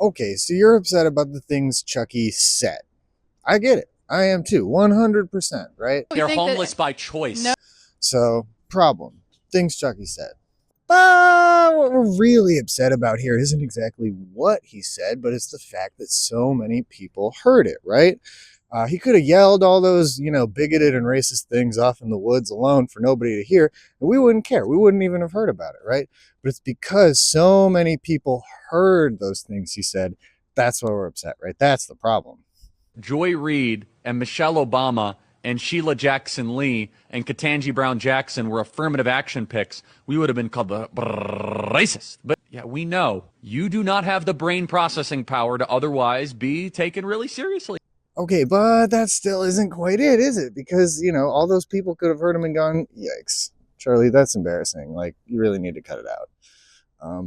Okay, so you're upset about the things Chucky said. I get it. I am too. 100%, right? They're homeless by choice. No. So, problem. Things Chucky said. But what we're really upset about here isn't exactly what he said, but it's the fact that so many people heard it, right? He could have yelled all those, bigoted and racist things off in the woods alone for nobody to hear, and we wouldn't care. We wouldn't even have heard about it, right? But it's because so many people heard those things he said. That's why we're upset, right? That's the problem. Joy Reid and Michelle Obama and Sheila Jackson Lee and Ketanji Brown Jackson were affirmative action picks, we would have been called the racist. But yeah, we know you do not have the brain processing power to otherwise be taken really seriously. Okay, but that still isn't quite it, is it? Because, all those people could have heard him and gone, yikes, Charlie, that's embarrassing. Like, you really need to cut it out.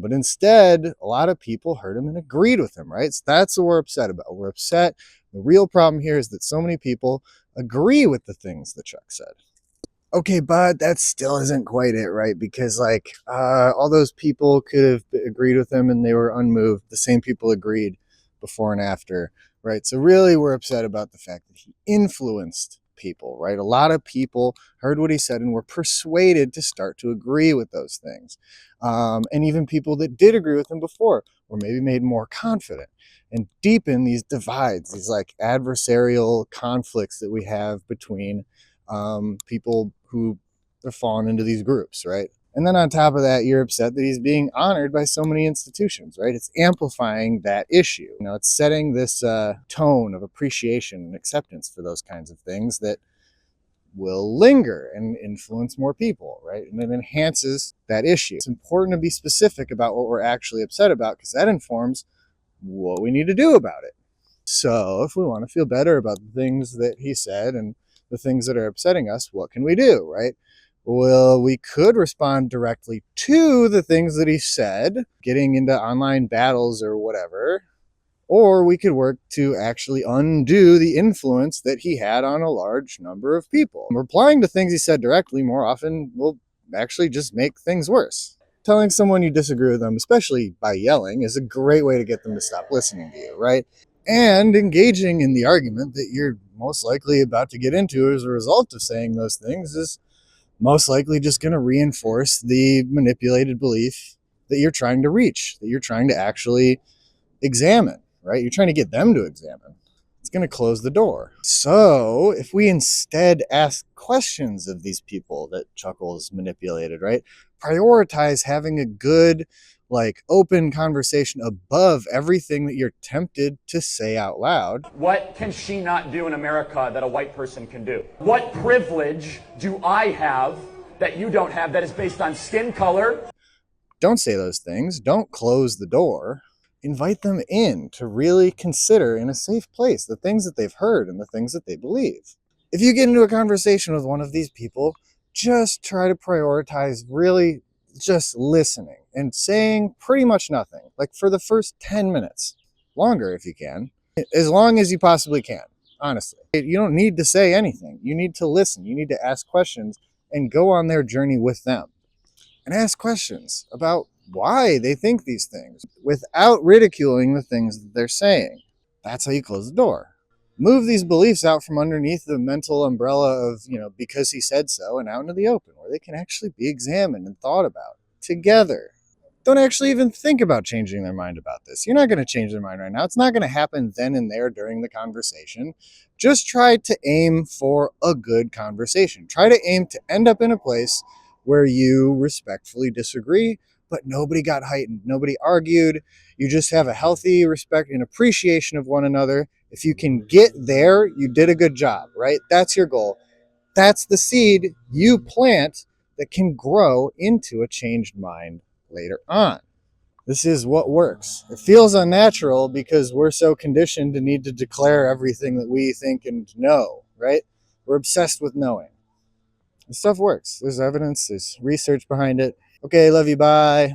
But instead, a lot of people heard him and agreed with him, right? So that's what we're upset about. We're upset. The real problem here is that so many people agree with the things that Chuck said. Okay, but that still isn't quite it, right? Because, all those people could have agreed with him and they were unmoved. The same people agreed before and after, right? So really, we're upset about the fact that he influenced people, right? A lot of people heard what he said and were persuaded to start to agree with those things. And even people that did agree with him before were maybe made more confident and deepen these divides, these like adversarial conflicts that we have between people who have fallen into these groups, right? And then on top of that, you're upset that he's being honored by so many institutions, right? It's amplifying that issue. It's setting this tone of appreciation and acceptance for those kinds of things that will linger and influence more people, right? And it enhances that issue. It's important to be specific about what we're actually upset about because that informs what we need to do about it. So if we want to feel better about the things that he said and the things that are upsetting us, what can we do, right? Well, we could respond directly to the things that he said, getting into online battles or whatever, or we could work to actually undo the influence that he had on a large number of people. Replying to things he said directly more often will actually just make things worse. Telling someone you disagree with them, especially by yelling, is a great way to get them to stop listening to you, right? And engaging in the argument that you're most likely about to get into as a result of saying those things is most likely just going to reinforce the manipulated belief that you're trying to reach, that you're trying to actually examine, right? You're trying to get them to examine. It's going to close the door. So if we instead ask questions of these people that Chuckles manipulated, right? Prioritize having a good, open conversation above everything that you're tempted to say out loud. What can she not do in America that a white person can do? What privilege do I have that you don't have that is based on skin color? Don't say those things. Don't close the door. Invite them in to really consider in a safe place the things that they've heard and the things that they believe. If you get into a conversation with one of these people, just try to prioritize really just listening and saying pretty much nothing, like for the first 10 minutes, longer if you can, as long as you possibly can, honestly. You don't need to say anything. You need to listen. You need to ask questions and go on their journey with them. And ask questions about why they think these things without ridiculing the things that they're saying. That's how you close the door. Move these beliefs out from underneath the mental umbrella of, because he said so, and out into the open where they can actually be examined and thought about together. Don't actually even think about changing their mind about this. You're not going to change their mind right now. It's not going to happen then and there during the conversation. Just try to aim for a good conversation. Try to aim to end up in a place where you respectfully disagree, but nobody got heightened, nobody argued. You just have a healthy respect and appreciation of one another. If you can get there, you did a good job, right? That's your goal. That's the seed you plant that can grow into a changed mind later on. This is what works. It feels unnatural because we're so conditioned to need to declare everything that we think and know, right? We're obsessed with knowing. This stuff works. There's evidence, there's research behind it. Okay, love you, bye.